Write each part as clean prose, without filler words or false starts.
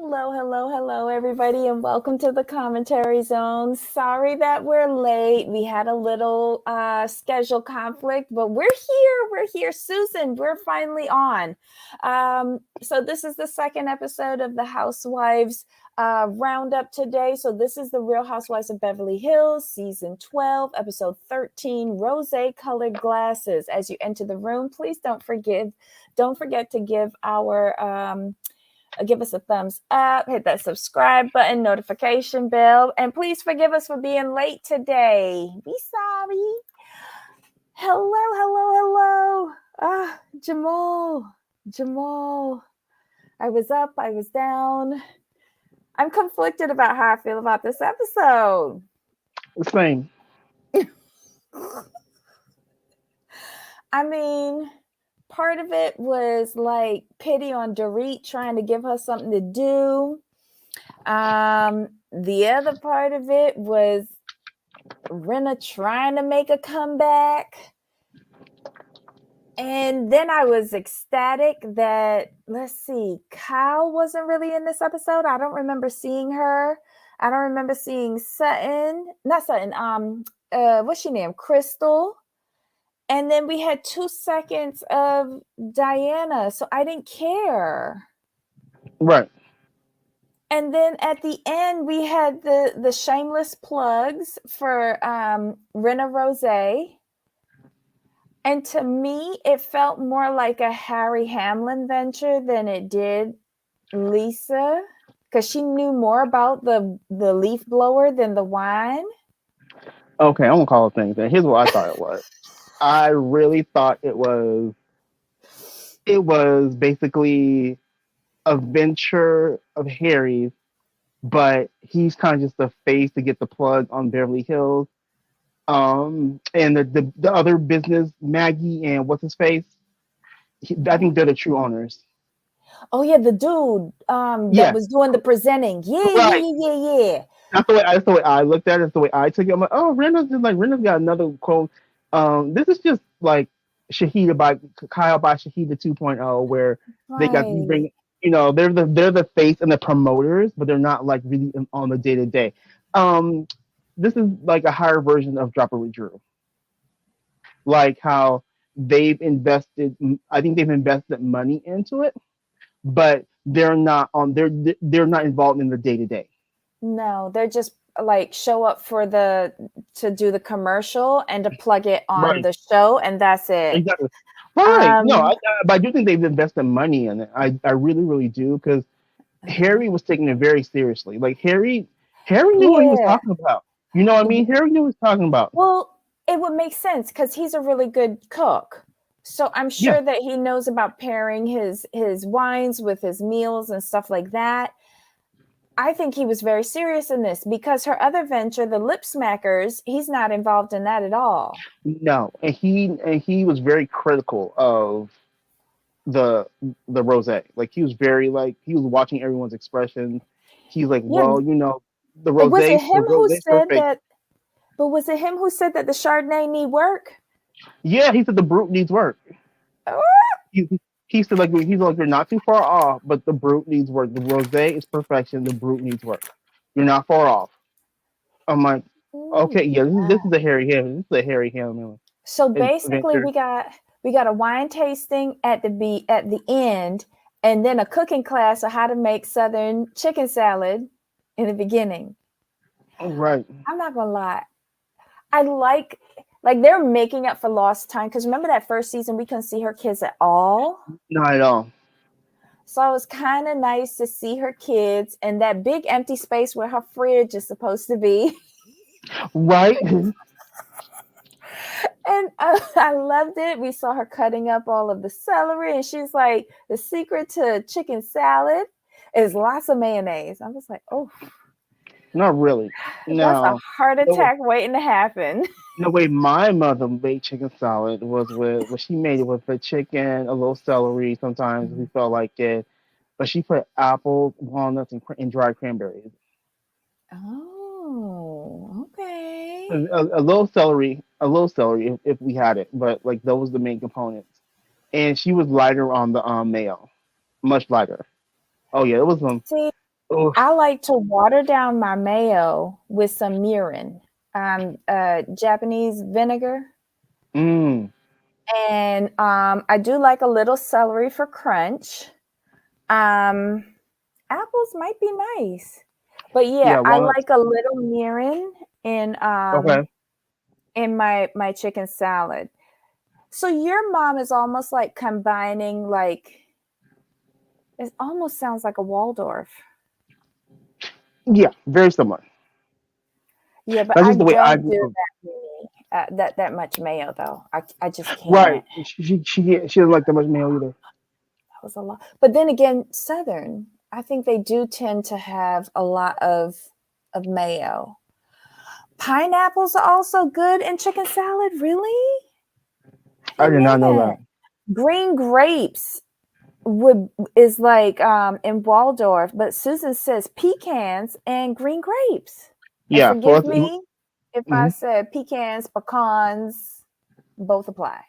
Hello, everybody, and welcome to the commentary zone. Sorry that we're late. We had a little schedule conflict, but we're here. We're here. Susan, we're finally on. So, this is the second episode of the Housewives roundup today. So, this is the Real Housewives of Beverly Hills, season 12, episode 13, Rosé colored glasses. As you enter the room, please don't forget to give us a thumbs up, hit that subscribe button, notification bell, and please forgive us for being late today. Be sorry. Hello. Jamal. I was up, I was down. I'm conflicted about how I feel about this episode. Same. I mean, part of it was like pity on Dorit trying to give her something to do. The other part of it was Rinna trying to make a comeback. And then I was ecstatic that, Kyle wasn't really in this episode. I don't remember seeing her. I don't remember seeing what's she name? Crystal. And then we had 2 seconds of Diana, so I didn't care. Right. And then at the end, we had the shameless plugs for Rinna Rosé. And to me, it felt more like a Harry Hamlin venture than it did Lisa, because she knew more about the leaf blower than the wine. Okay, I'm gonna call it things. And here's what I thought it was. I really thought it was basically a venture of Harry's, but he's kind of just a face to get the plug on Beverly Hills. And the other business, Maggie and what's his face, I think they're the true owners. Oh yeah, the dude that was doing the presenting. Yeah. That's the way I looked at it. That's the way I took it. I'm like, oh, Rinna's got another quote. This is just like Kyle by Shahida 2.0, where they got you bring, they're the face and the promoters, but they're not like really on the day to day. This is like a higher version of Dropper with Drew. Like how they've invested, I think they've invested money into it, but they're not not involved in the day to day. No, they're just like show up to do the commercial and to plug it on the show, and that's it. Exactly. Right. But I do think they've invested money in it. I really, really do, because Harry was taking it very seriously. Like Harry knew what he was talking about. You know what I mean? Harry knew what he was talking about. Well, it would make sense because he's a really good cook. So I'm sure that he knows about pairing his wines with his meals and stuff like that. I think he was very serious in this, because her other venture, the Lip Smackers, he's not involved in that at all. No, and he was very critical of the Rosé. Like he was very he was watching everyone's expressions. He's like, well, the Rosé. Was it him who said that? But was it him who said that the Chardonnay need work? Yeah, he said the Brut needs work. He said he's like, you're not too far off, but the Brut needs work. The Rosé is perfection. The Brut needs work. You're not far off. I'm like, okay, this is a Harry Hamlin. This is a Harry Hamlin. So basically, we got a wine tasting at the end, and then a cooking class of how to make Southern chicken salad in the beginning. Right. I'm not gonna lie, I like they're making up for lost time, because remember that first season we couldn't see her kids at all. Not at all. So it was kind of nice to see her kids and that big empty space where her fridge is supposed to be. Right. And I loved it. We saw her cutting up all of the celery, and she's like, the secret to chicken salad is lots of mayonnaise. I was like, oh. Not really. No. That's a heart attack waiting to happen. The way my mother made chicken salad was she made it with the chicken, a little celery. Sometimes we felt like it, but she put apples, walnuts, and dried cranberries. Oh, okay. A little celery if we had it, but like those were the main components. And she was lighter on the mayo, much lighter. Oh yeah, it was See, Oh, I like to water down my mayo with some mirin, Japanese vinegar. mm, And I do like a little celery for crunch. Um, apples might be nice. But yeah, yeah, I walnuts. like a little mirin in Okay. my chicken salad. So your mom is almost like combining like it almost sounds like a Waldorf. Yeah, very similar. Yeah, but That's I just the way I don't grew do up. that much mayo though. I just Right. can't. She doesn't like that much mayo either. That was a lot. But then again, Southern, I think they do tend to have a lot of mayo. Pineapples are also good in chicken salad. Really? I I didn't did know not know that. that. Green grapes would is like in Waldorf, but Susan says pecans and green grapes. And Yeah, for forgive us, me if I mhm. said pecans, pecans, both apply.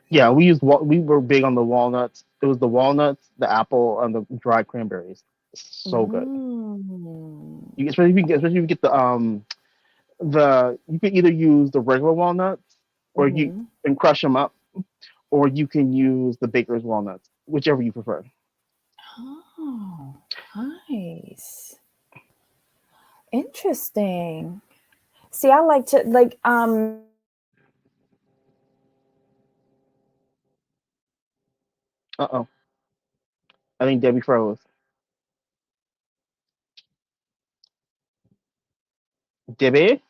Yeah, we were big on the walnuts. It was the walnuts, the apple, and the dried cranberries. So good. Mm. Especially if you get the you can either use the regular walnuts or you Hmm. and crush them up, or you can use the baker's walnuts, whichever you prefer. Oh, nice. Interesting. See, I like to like Uh-oh. I think Debbie froze. Debbie?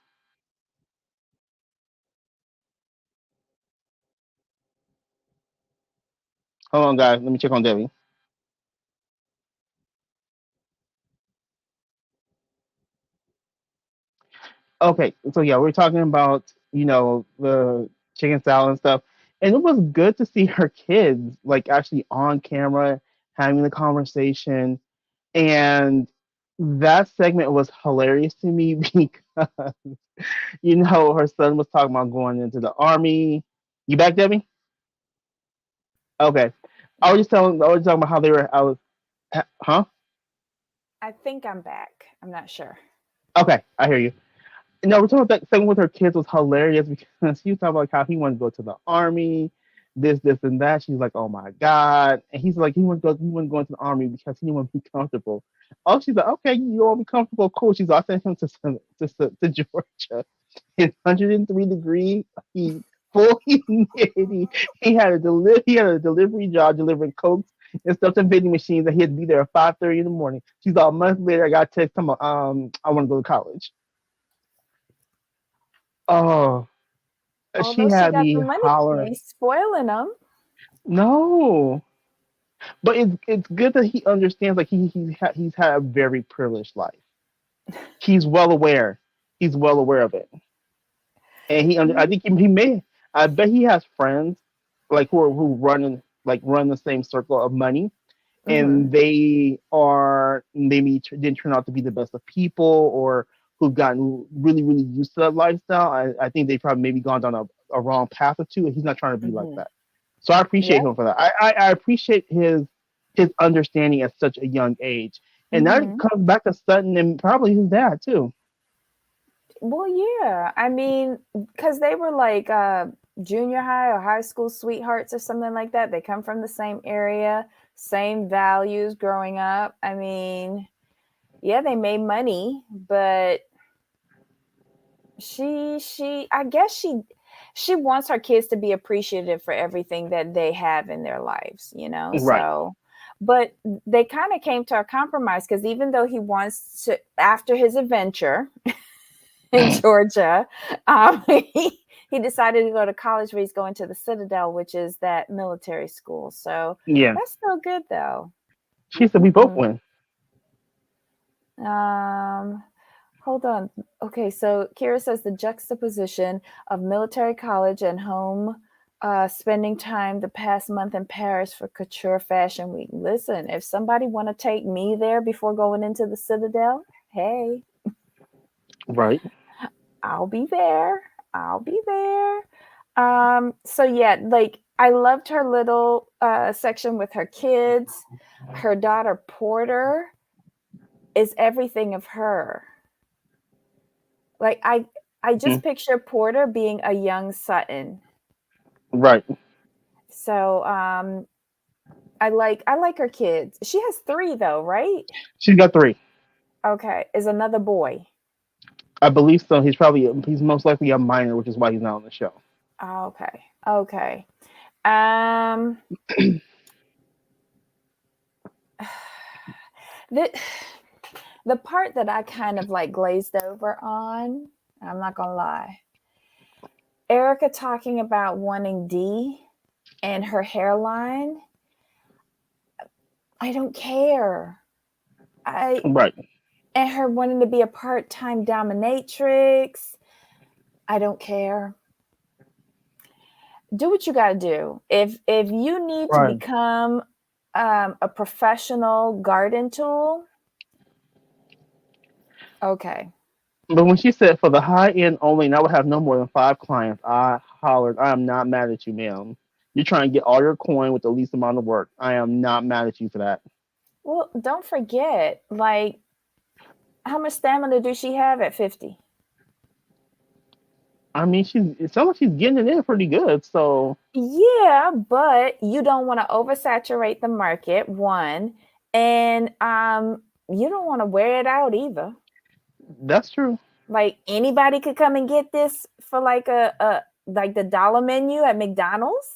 Hold on, guys. Let me check on Debbie. Okay, so yeah, we're talking about, the chicken salad and stuff. And it was good to see her kids like actually on camera having the conversation. And that segment was hilarious to me because her son was talking about going into the army. You back, Debbie? Okay. I was talking about how they were huh? I think I'm back. I'm not sure. Okay, I hear you. No, we're talking about that segment with her kids was hilarious because she was talking about how he wanted to go to the army, this, and that. She's like, "Oh my god!" And he's like, he wouldn't go into the army because he didn't want to be comfortable. Oh, she's like, "Okay, you want to be comfortable? Cool." She's like, "I sent him to Georgia. It's 103 degrees. He full humidity. He had a delivery job delivering cokes and stuff to vending machines, and he had to be there at 5:30 in the morning." She's all, a month later, I got a text. I want to go to college. Oh, she Although she had got me the money, hollering. he's spoiling them. No, but it's good that he understands. Like he's had a very privileged life. He's well aware. He's well aware of it, and I think he may. I bet he has friends like who run the same circle of money, Mm-hmm. and they are maybe didn't turn out to be the best of people, or who've gotten really really used to that lifestyle. I think they probably maybe gone down a wrong path or two, and he's not trying to be like Mm-hmm. that. So I Yeah. appreciate him for that. I appreciate his understanding at such a young age, and that Mm-hmm. comes back to Sutton and probably his dad too. Well, yeah. I mean, because they were like junior high or high school sweethearts or something like that. They come from the same area, same values growing up. I mean, yeah, they made money, but I guess she wants her kids to be appreciative for everything that they have in their lives, you know? Right. So, but they kind of came to a compromise because even though he wants to, after his adventure in Georgia, he decided to go to college where he's going to the Citadel, which is that military school. So Yeah. that's still good though. She said we both Mm-mm-mm. win. Um, Hold on. Okay, so Kira says the juxtaposition of military college and home, spending time the past month in Paris for Couture Fashion Week. Listen, if somebody want to take me there before going into the Citadel, hey, Right. I'll be there. I'll be there. So yeah, like I loved her little section with her kids, her daughter Porter. is everything of her. Like I just Mhm. picture Porter being a young Sutton. Right. So I like her kids. She has 3 though, right? She's got 3. Okay. Is another boy. I believe so. He's most likely a minor, which is why he's not on the show. Okay. Okay. Um the the part that I kind of like glazed over on, I'm not gonna lie. Erica talking about wanting D and her hairline. I don't care. I Right. and her wanting to be a part-time dominatrix. I don't care. Do what you got to do. If you need to Right. become a professional garden tool, okay. But when she said for the high end only, and I would have no more than 5 clients, I hollered, I am not mad at you, ma'am. You're trying to get all your coin with the least amount of work. I am not mad at you for that. Well, don't forget, like, how much stamina do she have at 50? I mean, it sounds like she's getting it in pretty good. So Yeah, but you don't want to oversaturate the market, one, and you don't want to wear it out either. that's true. Like anybody could come and get this for like a like the dollar menu at McDonald's.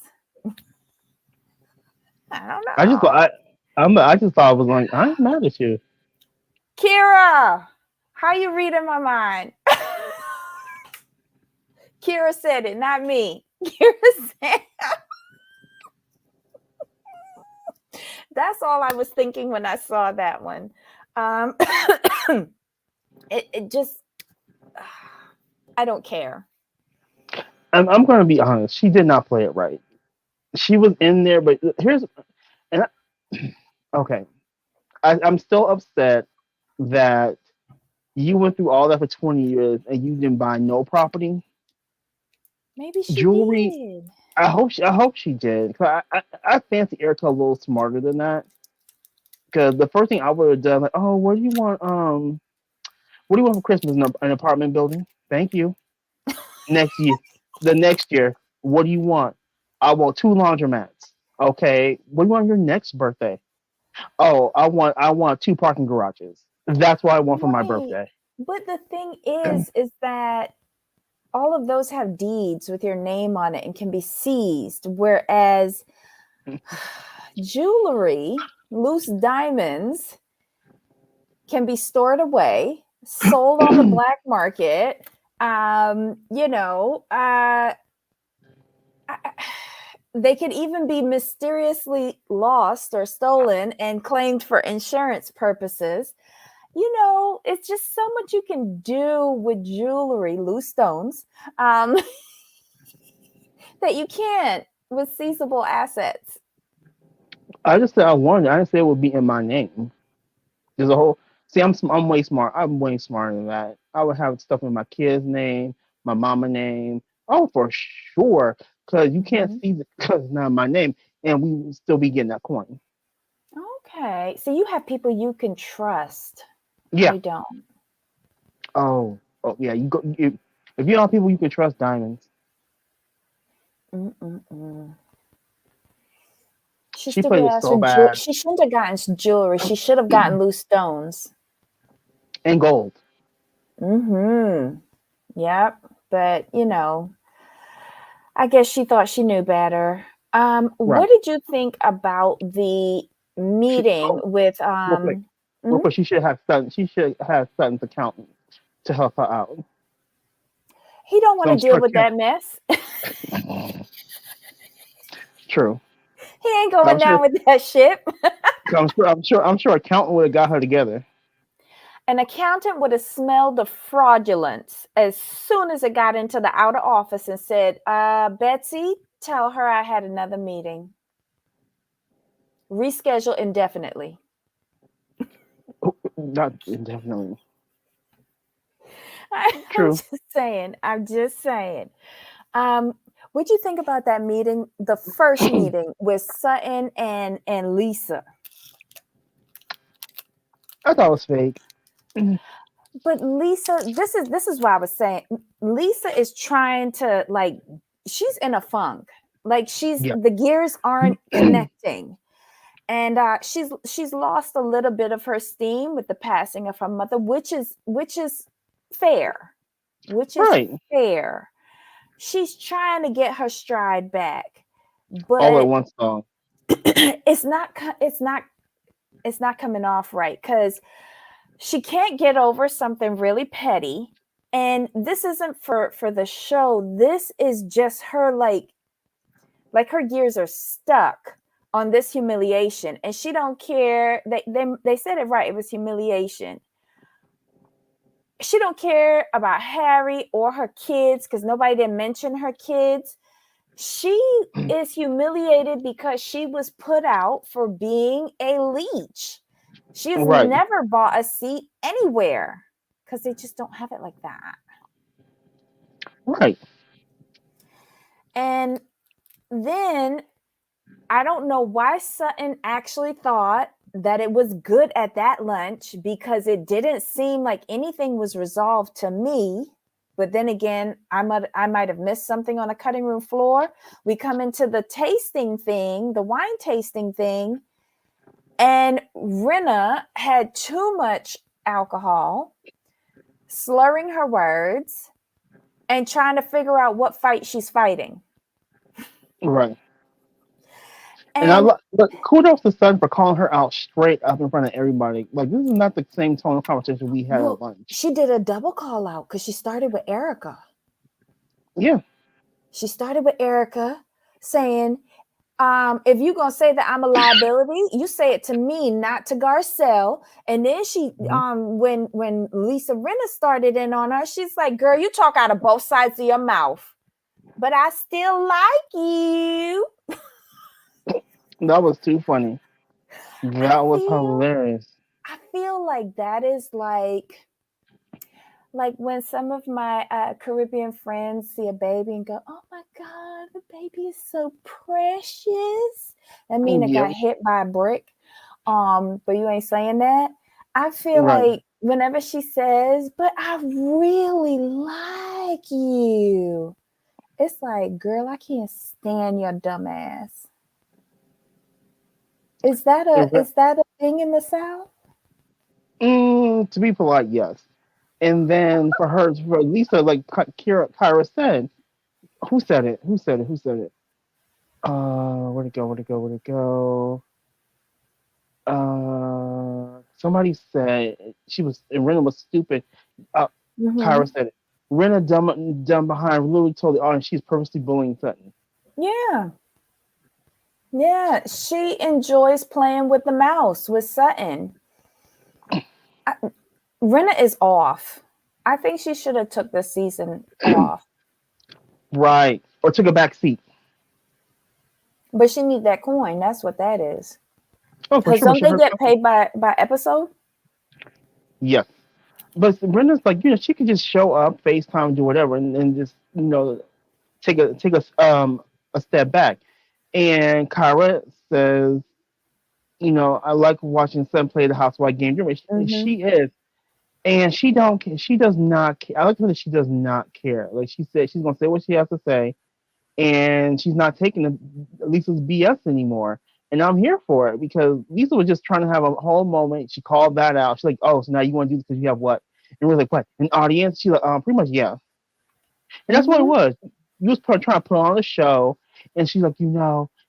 I don't I just know. thought I just thought I was like, I ain't mad at you. Kira, how you reading my mind? Kira said it, not me. Kira said that's all I was thinking when I saw that one. Um, it just I don't care. I'm going to be honest. She did not play it right. She was in there, but here's and okay. I'm still upset that you went through all that for 20 years and you didn't buy no property, Maybe she jewelry. did. I hope she did. 'Cause I fancy Erica a little smarter than that. Because the first thing I would have done, like, oh, what do you want? What do you want for Christmas? An apartment building? Thank you. Next year, the next year, what do you want? I want 2 laundromats. Okay. What do you want on your next birthday? Oh, I want 2 parking garages. That's what I want for my Right. birthday. But the thing is that all of those have deeds with your name on it and can be seized. Whereas jewelry, loose diamonds, can be stored away, sold on the black market. You know, they could even be mysteriously lost or stolen and claimed for insurance purposes. You know, it's just so much you can do with jewelry, loose stones, um, that you can't with seizable assets. I just said I wanted. I didn't say it would be in my name. There's a whole. See, I'm way smart. I'm way smarter than that. I would have stuff in my kid's name, my mama name. Oh, for sure. Because you can't Mhm. see because it's not my name, and we would still be getting that coin. Okay. So you have people you can trust. Yeah. I don't. Oh, yeah. If you don't have people you can trust, diamonds. Mm-mm-mm. She She stupid played it ass so with bad. she shouldn't have gotten jewelry. She should have gotten loose stones. And gold. Mm-hmm. Yep. But I guess she thought she knew better. What Right. did you think about the meeting Oh, with real quick. Real mhm. quick. She should have Sutton's accountant to help her out. He don't So want to I'm deal sure with that mess. true. He ain't I'm going sure down with that ship. I'm sure accountant would have got her together. An accountant would have smelled the fraudulence as soon as it got into the outer office and said, Betsy, tell her I had another meeting. Reschedule indefinitely. Not indefinitely. I'm True. just saying. I'm just saying. Um, what'd you think about that meeting, the first meeting with Sutton and Lisa? I thought it was fake. Mhm. But Lisa, this is what I was saying. Lisa is trying to like she's in a funk. Like she's Yeah. the gears aren't connecting. And she's lost a little bit of her steam with the passing of her mother, which is fair. Which is Right. fair. She's trying to get her stride back. All at But once though. it's not coming off right cuz she can't get over something really petty, and this isn't for the show. This is just her like her gears are stuck on this humiliation, and she don't care. They said it right. It was humiliation. She don't care about Harry or her kids because nobody didn't mention her kids. She is humiliated because she was put out for being a leech. She has Right. never bought a seat anywhere because they just don't have it like that. Right. And then I don't know why Sutton actually thought that it was good at that lunch because it didn't seem like anything was resolved to me. But then again, I might have missed something on the cutting room floor. We come into the tasting thing, the wine tasting thing, and Rinna had too much alcohol, slurring her words, and trying to figure out what fight she's fighting. Right. And And but kudos to Sun for calling her out straight up in front of everybody. Like this is not the same tone of conversation we had at well, lunch. she did a double call out because she started with Erica. Yeah. She started with Erica saying, if you're gonna say that I'm a liability, you say it to me, not to Garcelle. And then she Mhm. when Lisa Rinna started in on her, she's like, girl, you talk out of both sides of your mouth, but I still like you. That was too funny. I That was feel hilarious. I feel like that is like when some of my Caribbean friends see a baby and go, "Oh my God, the baby is so precious." I mean, it Yeah. got hit by a brick. But you ain't saying that. I feel Right. like whenever she says, "But I really like you," it's like, girl, I can't stand your dumb ass. Is that a And is that a thing in the South? to be polite, yes. And then for Lisa, like Kyra said, who said it? Who said it? Who said it? Where'd it go? Where'd it go? Where'd it go? Somebody said she was, and Rena was stupid. Uh, Mm-hmm. Kyra said it. Rena dumb behind literally told the audience she's purposely bullying Sutton. Yeah. Yeah, she enjoys playing with the mouse with Sutton. I, Rinna is off. I think she should have took this season off, Right. Or took a back seat. but she need that coin. That's what that is. Oh, for Because sure, for don't sure. they get paid by episode? Yes. But Brenda's like, she could just show up, FaceTime, do whatever, and just, take a step back. And Kyra says, I like watching son play the housewife game. And Mm-hmm. she is. And she don't she does not care. I like her that she does not care. Like she said she's gonna say what she has to say, and she's not taking Lisa's BS anymore. And I'm here for it because Lisa was just trying to have a whole moment. She called that out. She's like, "Oh, so now you want to do this because you have what?" And we're like, "What? An audience?" She's like, pretty much, yeah." And that's what it Mm-hmm. was. You was trying to put on a show, and she's like,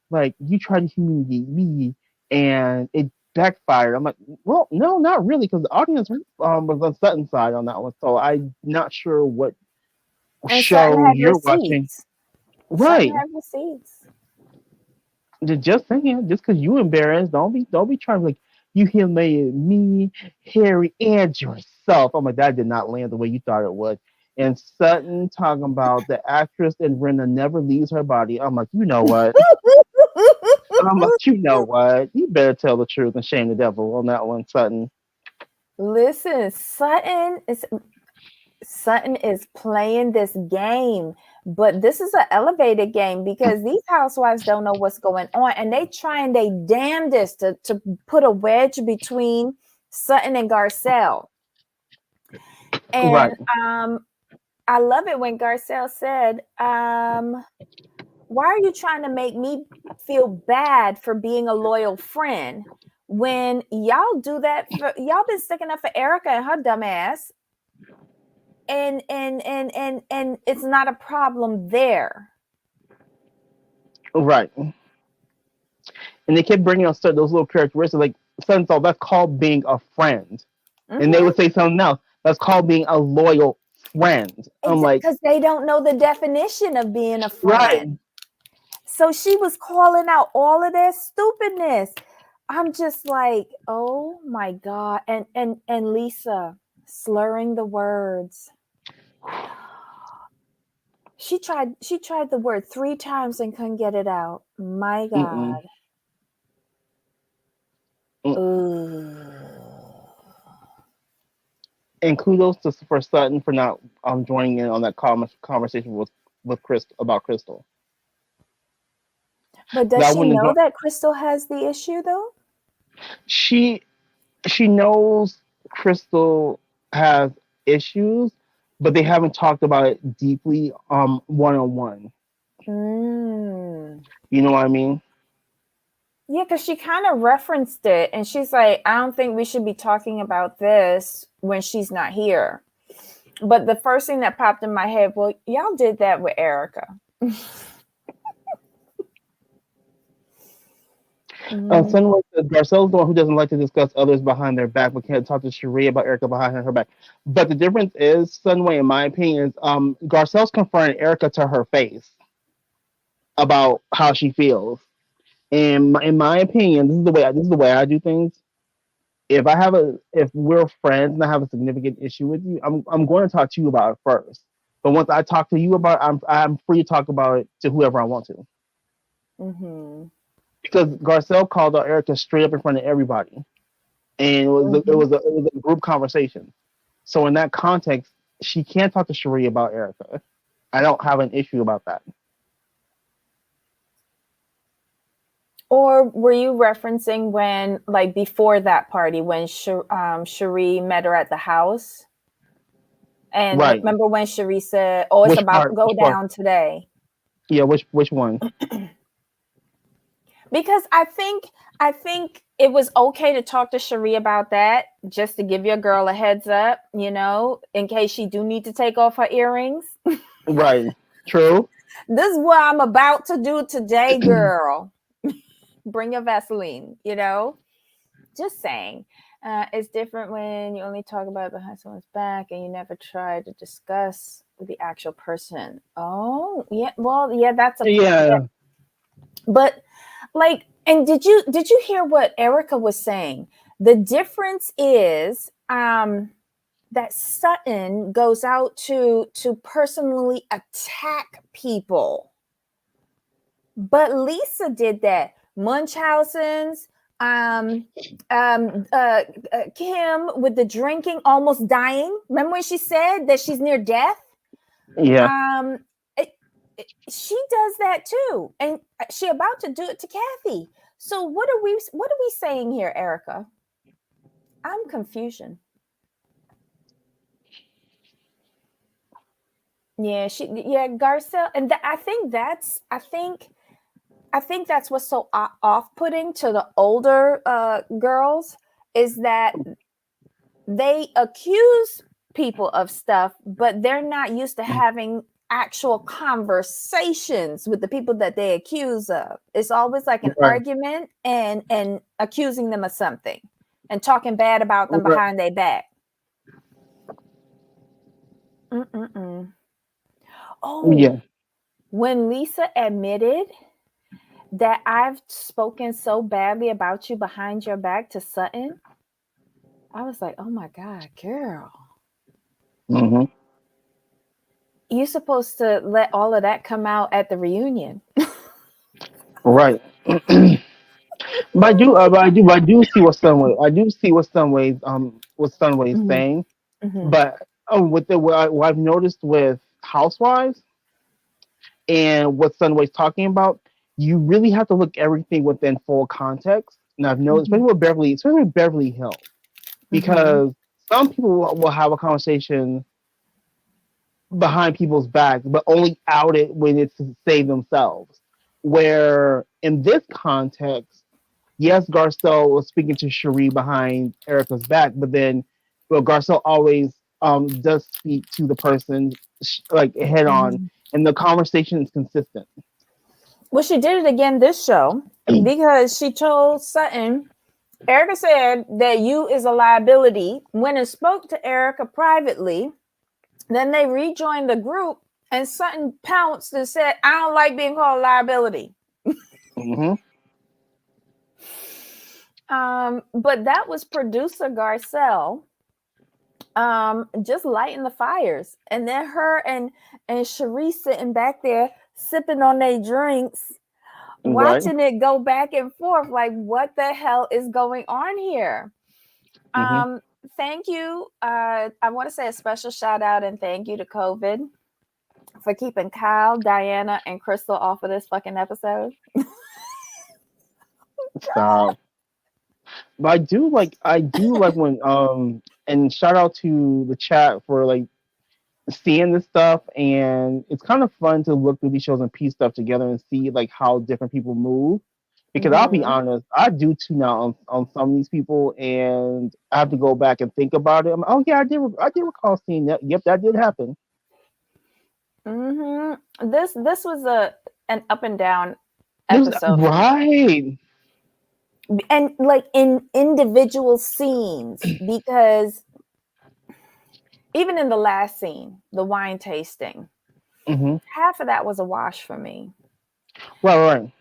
like you tried to humiliate me, and it backfired. I'm like, well, no, not really, because the audience was on Sutton's side on that one. So I'm not sure what And Sutton show had you're watching. receipts. Sutton Right. had receipts. Just saying, just because you embarrassed, don't be trying to like you humiliated me, Harry, and yourself. I'm like, that did not land the way you thought it would. And Sutton talking about the actress and Brenda never leaves her body. I'm like, you know what? I'm like, you know what? You better tell the truth and shame the devil on that one, Sutton. Listen, Sutton is playing this game, but this is an elevated game because these housewives don't know what's going on, and they trying their damnedest to put a wedge between Sutton and Garcelle. Right. And I love it when Garcelle said, why are you trying to make me feel bad for being a loyal friend when y'all do that for y'all been sticking up for Erica and her dumb ass, and it's not a problem there. Right. And they kept bringing up those little characteristics, like Sun Soul, that's called being a friend. And they Mm-hmm. would say something else, that's called being a loyal friend. I'm like, Because they don't know the definition of being a right. friend. So she was calling out all of their stupidness. I'm just like, oh my God. And Lisa slurring the words. She tried the word 3 times and couldn't get it out. My Mm-mm. God. Mm. Ooh. And kudos to for Sutton for not joining in on that conversation with Crystal about Crystal. But Because does I she wouldn't have know joined. that Crystal has the issue though? She she knows Crystal has issues, but they haven't talked about it deeply one on one. Mm. You know what I mean? Yeah, because she kind of referenced it and she's like, I don't think we should be talking about this when she's not here. But the first thing that popped in my head, well, y'all did that with Erica. Mm, Sunlight Garcelle's the one who doesn't like to discuss others behind their back, but can't talk to Cherie about Erica behind her back. But the difference is, Sunway, in my opinion, is Garcelle's confronted Erica to her face about how she feels. And in my opinion, this is the way I do things. If we're friends and I have a significant issue with you, I'm going to talk to you about it first. But once I talk to you about it, I'm free to talk about it to whoever I want to. mm-hmm, Because Garcelle called out Erica straight up in front of everybody, and mm-hmm. it was a group conversation. So in that context, she can't talk to Cherie about Erica. I don't have an issue about that. Or were you referencing when, like, before that party, when Cherie met her at the house? And Right. remember when Cherie said, "Oh, it's Which about part? to go Which part? down today"? Yeah. Which one? Because I think it was okay to talk to Cherie about that, just to give your girl a heads up, in case she do need to take off her earrings. Right. True. This is what I'm about to do today, girl. Bring your Vaseline. Just saying. It's different when you only talk about it behind someone's back and you never try to discuss with the actual person. Oh, yeah. Well, yeah, that's a point. Yeah. Yeah. But like, and did you hear what Erica was saying? The difference is that Sutton goes out to personally attack people. But Lisa did that. Munchausen's, um, Kim with the drinking, almost dying. Remember when she said that she's near death? Yeah. Um, she does that too, and she about to do it to Kathy. So what are we saying here, Erica? I'm confusion. Yeah, Garcelle, and I think that's what's so off-putting to the older girls is that they accuse people of stuff, but they're not used to having actual conversations with the people that they accuse of. It's always like an Right. argument and accusing them of something and talking bad about them Right. behind their back. Mm-mm-mm. Oh, Yeah. when Lisa admitted that I've spoken so badly about you behind your back to Sutton, I was like, oh my God, girl. Hmm. You're supposed to let all of that come out at the reunion. Right. But I do see what Sunway. I do see what Sunway's Mhm, saying. mhm, But what I've noticed with Housewives and what Sunway's talking about, you really have to look everything within full context. And I've noticed, mhm, especially with Beverly Hills. Mm-hmm. because some people will have a conversation behind people's back, but only out it when it's to save themselves. Where in this context, yes, Garcelle was speaking to Cherie behind Erica's back, but then, well, Garcelle always does speak to the person like head on, Mm-hmm. and the conversation is consistent. Well, she did it again this show because she told Sutton, Erica said that you is a liability. Went and spoke to Erica privately. Then they rejoined the group, and Sutton pounced and said, I don't like being called a liability. Mm-hmm. But that was producer Garcelle just lighting the fires. And then her and Cherie sitting back there sipping on their drinks, Right. watching it go back and forth. Like, what the hell is going on here? Mm-hmm. Um, Thank you. I want to say a special shout out and thank you to COVID for keeping Kyle, Diana, and Crystal off of this fucking episode. Stop. But I do like when and shout out to the chat for like seeing this stuff, and it's kind of fun to look through these shows and piece stuff together and see like how different people move. Because I'll be Mm-hmm. honest, I do tune out on some of these people, and I have to go back and think about it. Oh yeah, I did recall seeing that. Yep, that did happen. Mm-hmm. This was an up and down It was episode for me. right. And like in individual scenes, because even in the last scene, the wine tasting, Mm-hmm. half of that was a wash for me. Right.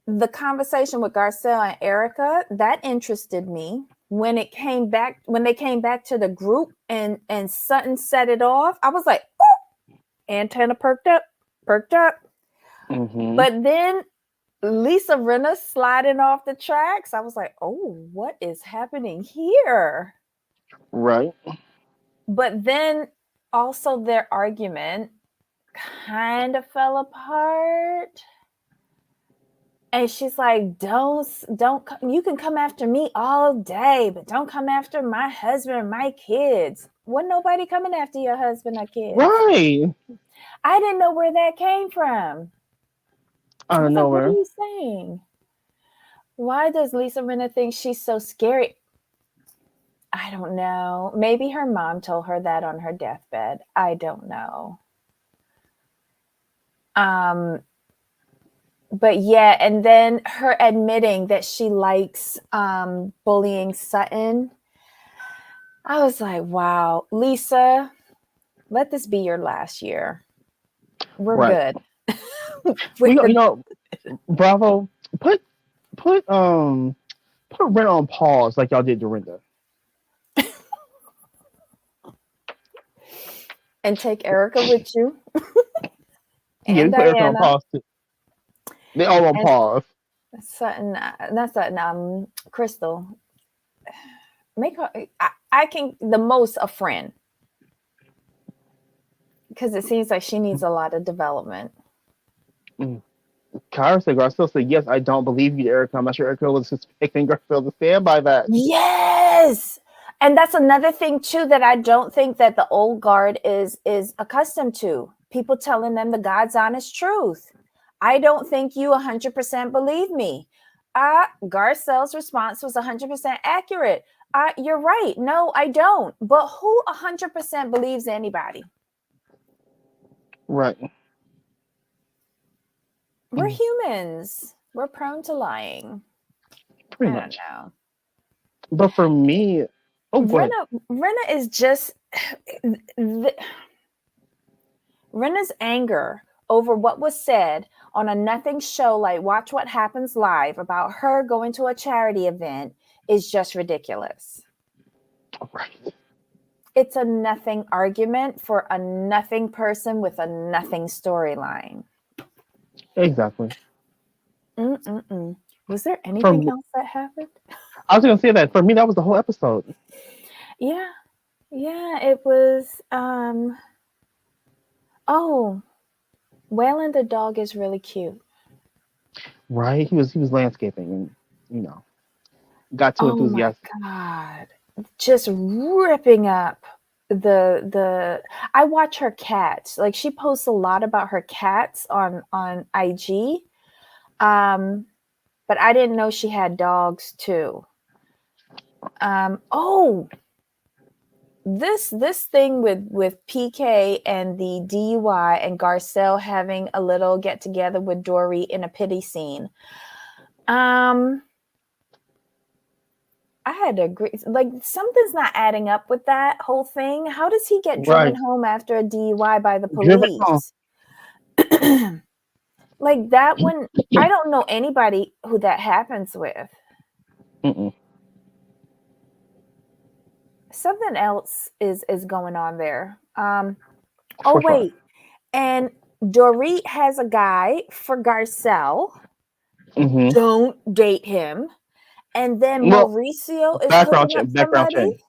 The conversation with Garcelle and Erica, that interested me. When they came back to the group and Sutton set it off, I was like, oh, antenna perked up. Mm-hmm. But then Lisa Rinna sliding off the tracks, I was like, oh, what is happening here? Right. But then also their argument kind of fell apart. And she's like, don't, you can come after me all day, but don't come after my husband or my kids. Wasn't nobody coming after your husband or kids. Right. I didn't know where that came from. I Out of was like, what are nowhere. you saying? Why does Lisa Rinna think she's so scary? I don't know. Maybe her mom told her that on her deathbed. I don't know. Um, but yeah, and then her admitting that she likes bullying Sutton. I was like, wow, Lisa, let this be your last year. We're Right. good. We We're Bravo. Put put put Rent on pause like y'all did Dorinda. and take Erica with you Yeah, and we put Erica on Diana pause too. They all on and pause. Sutton, not Sutton, Crystal. Make her, I can, the most a friend. Because it seems like she needs a lot of development. Mm. Kyra said, Garcelle said, yes, I don't believe you, Erica. I'm not sure Erica was expecting Garcelle to stand by that. Yes. And that's another thing too that I don't think that the old guard is accustomed to. People telling them the God's honest truth. I don't think you 100% believe me. Garcelle's response was 100% accurate. You're right. No, I don't. But who 100% believes anybody? Right. We're humans. We're prone to lying. Pretty I don't much. know. But for me, oh, go ahead. Rinna is just Rinna's anger over what was said on a nothing show like Watch What Happens Live about her going to a charity event is just ridiculous. Right. It's a nothing argument for a nothing person with a nothing storyline. Exactly. Was there anything From else that happened? I was gonna say that for me, that was the whole episode. Yeah. It was oh, Waylon the dog is really cute. Right. He was landscaping and got too Oh my enthusiastic. God. just ripping up the I watch her cats. Like she posts a lot about her cats on IG. Um but I didn't know she had dogs too. Oh, this thing with PK and the DUI and Garcelle having a little get together with Dory in a pity scene. Um I had to agree. Like something's not adding up with that whole thing. How does he get driven Right. home after a DUI by the Driven home. police? Like that one, I don't know anybody who that happens with. Mm-mm. Something else is going on there. Oh For sure. wait, and Dorit has a guy for Garcelle. Hmm. Don't date him. And then Well, Mauricio is background hooking check. up Background somebody. check.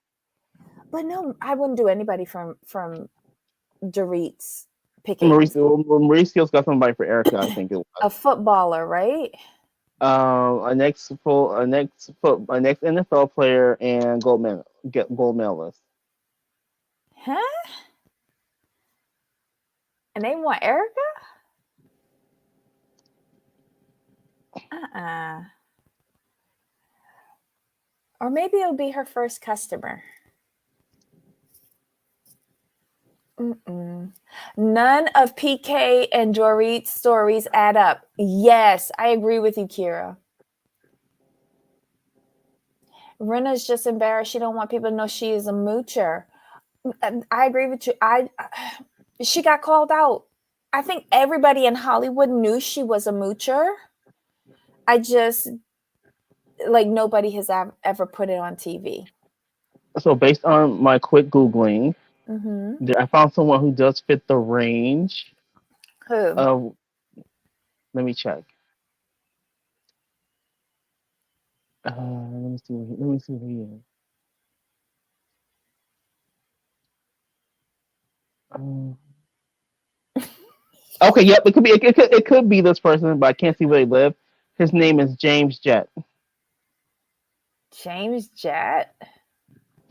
But no, I wouldn't do anybody from Dorit's pickings. Mauricio's got somebody for Erica. I think it was. A footballer, right? A next NFL player and gold medalist. Huh? And they want Erica? Uh-uh. Or maybe it'll be her first customer. Mm-mm. None of PK and Dorit's stories add up. Yes, I agree with you, Kira. Rena's just embarrassed. She don't want people to know she is a moocher. I agree with you. She got called out. I think everybody in Hollywood knew she was a moocher. I just like nobody has ever put it on TV. So based on my quick googling, Mm-hmm. I found someone who does fit the range Who? of. Let me check. Let me see. Let me see who he is. Um, okay, yep. It could be. It could be this person, but I can't see where they live. His name is James Jett. James Jett?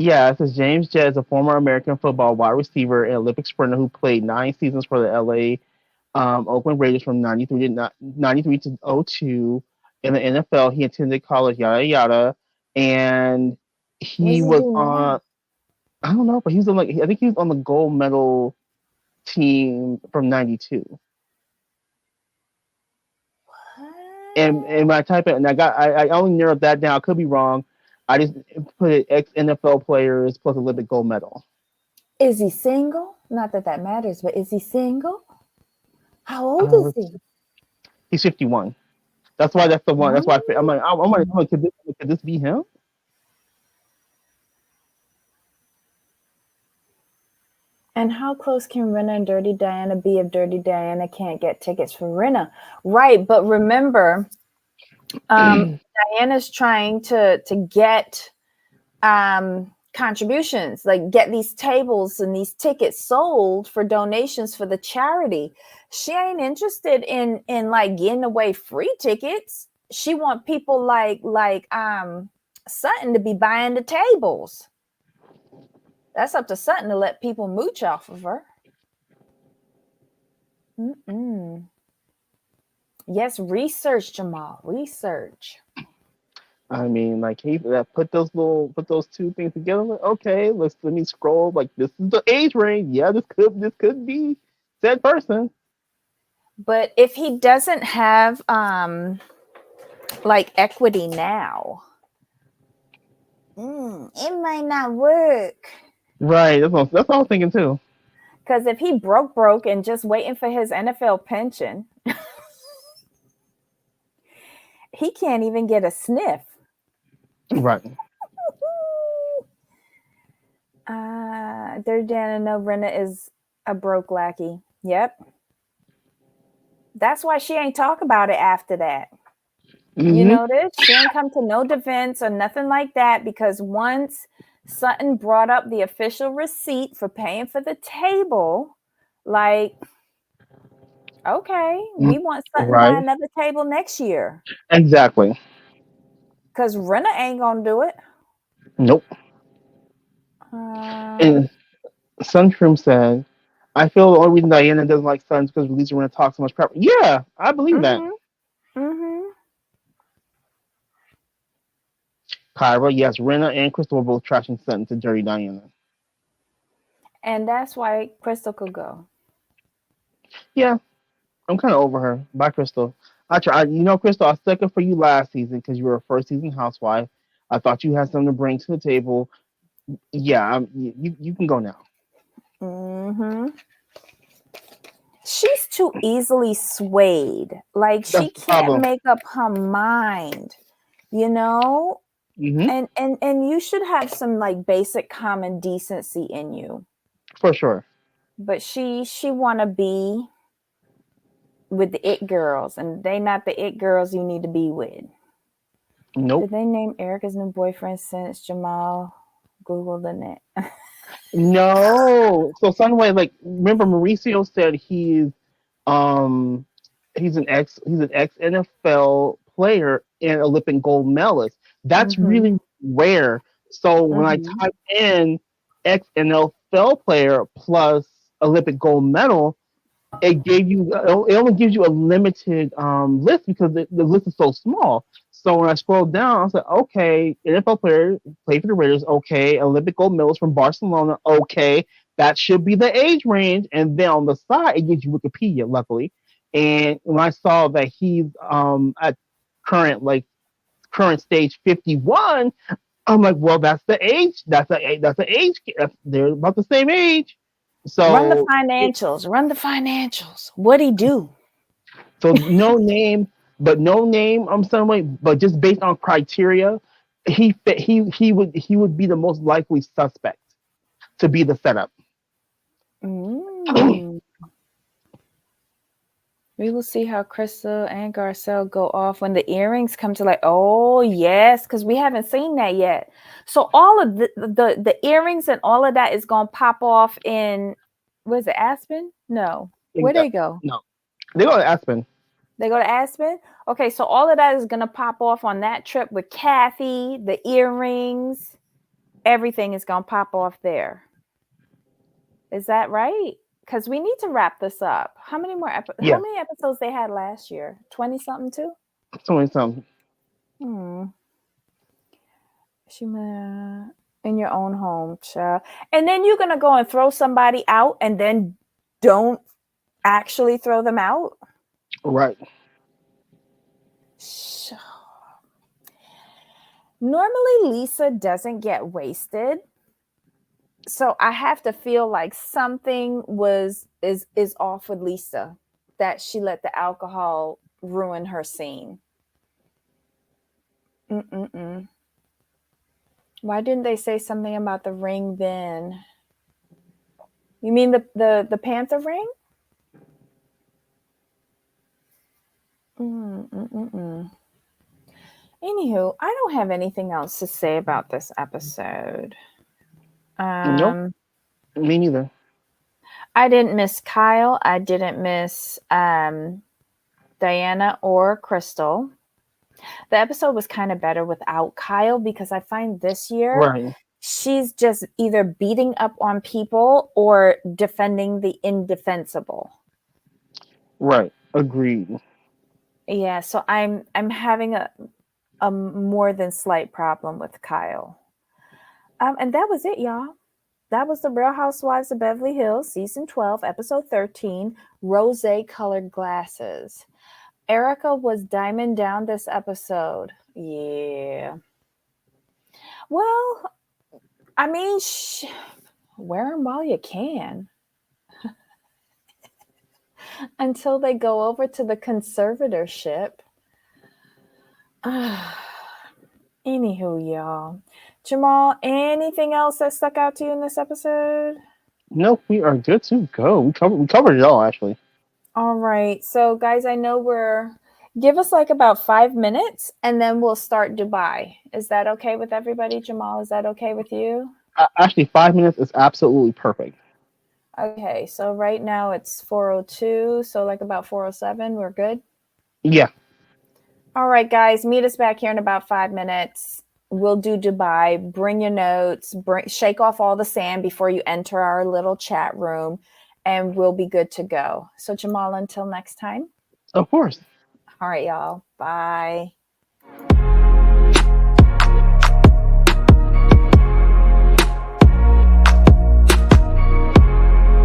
Yeah, it says James Jett is a former American football wide receiver and Olympic sprinter who played 9 seasons for the LA Oakland Raiders from 93 to '02 in the NFL. He attended college, yada yada, and What he does he was do on. now? I don't know, but he was on like I think he was on the gold medal team from '92. And when I type it, and I only narrowed that down. I could be wrong. I just put it ex NFL players plus Olympic gold medal. Is he single? Not that that matters, but is he single? How old is Let's see. he? He's 51. That's why that's the one. That's why I'm like, I'm like, could this be him? And how close can Rinna and Dirty Diana be if Dirty Diana can't get tickets for Rinna? Right, but remember, Diana's trying to get contributions, like get these tables and these tickets sold for donations for the charity. She ain't interested in like getting away free tickets. She want people like Sutton to be buying the tables. That's up to Sutton to let people mooch off of her. Mm-mm. Yes, research, Jamal. Research. I mean, like he that put those two things together. Like, okay, let me scroll. Like this is the age range. Yeah, this could be said person. But if he doesn't have like equity now, it might not work. Right. That's what I was thinking too. Because if he broke and just waiting for his NFL pension, he can't even get a sniff. Right. They're down to know Brenna is a broke lackey. Yep. That's why she ain't talk about it after that. You Hmm. notice she ain't come to no defense or nothing like that because once Sutton brought up the official receipt for paying for the table, like, okay, we want Sutton to buy Right. another table next year Exactly. because Renna ain't gonna do it. Nope. Uh, And Sunshroom said, I feel the only reason Diana doesn't like Sun is because Lisa Rinna talks so much crap. Yeah, I believe that. mhm. Mhm. Kyra, yes, Rinna and Crystal were both trashing Sun to dirty Diana. And that's why Crystal could go. Yeah, I'm kind of over her. Bye, Crystal. Crystal, I stuck up for you last season because you were a first season housewife. I thought you had something to bring to the table. Yeah, you can go now. Mhm. She's too easily swayed. Like she That's the can't problem. make up her mind, you know? Hmm. And you should have some like basic common decency in you. For sure. But she want to be with the it girls, and they not the it girls you need to be with. Nope. Did they name Erica's new boyfriend since Jamal Googled the net? No. So Sunway, like, remember Mauricio said um he's an ex NFL player and Olympic gold medalist. That's Mm-hmm. really rare. So when I Mm-hmm. type in ex NFL player plus Olympic gold medal, it only gives you a limited list because the list is so small. So when I scroll down, I was like, okay, NFL player, played for the Raiders, okay, Olympic gold medalist from Barcelona, okay, that should be the age range. And then on the side, it gives you Wikipedia, luckily. And when I saw that he's at current like current stage 51, I'm like, well, that's the age. That's the age. They're about the same age. Run the So financials. Run the financials. What'd he do? So no name, but no name. Some way, but just based on criteria, he would be the most likely suspect to be the setup. Mm. We will see how Crystal and Garcelle go off when the earrings come to like, oh yes, because we haven't seen that yet. So all of the earrings and all of that is gonna pop off in, was it Aspen? No. Where they go? No, they go to Aspen. They go to Aspen? Okay, so all of that is gonna pop off on that trip with Kathy, the earrings, everything is gonna pop off there. Is that right? Because we need to wrap this up. How many more? How Yeah, many episodes they had last year? 20 something too. 20 something. Hmm. She in your own home, child. And then you're gonna go and throw somebody out, and then don't actually throw them out. Right. Normally, Lisa doesn't get wasted, so I have to feel like something is off with Lisa, that she let the alcohol ruin her scene. Mm-mm-mm. Why didn't they say something about the ring then? You mean the Panther ring? Mm-mm-mm. Anywho, I don't have anything else to say about this episode. Nope. Um, Me neither. I didn't miss Kyle. I didn't miss Diana or Crystal. The episode was kind of better without Kyle because I find this year Right. she's just either beating up on people or defending the indefensible. Right. Agreed. Yeah, so I'm having a more than slight problem with Kyle. And that was it, y'all. That was the Real Housewives of Beverly Hills, season 12, episode 13, Rosé colored glasses. Erica was diamond down this episode. Yeah. Well, I mean, wear them while you can until they go over to the conservatorship. Anywho, y'all. Jamal, anything else that stuck out to you in this episode? Nope. We are good to go. We covered it all actually. All right. So, guys, I know give us like about 5 minutes and then we'll start Dubai. Is that okay with everybody? Jamal, is that okay with you? Actually, 5 minutes is absolutely perfect. Okay. So, right now it's 4:02. So, like about 4:07, we're good. Yeah. All right, guys, meet us back here in about 5 minutes. we'll do Dubai. Bring your notes, shake off all the sand before you enter our little chat room, and we'll be good to go. So Jamal, until next time. Of course. All right, y'all. Bye.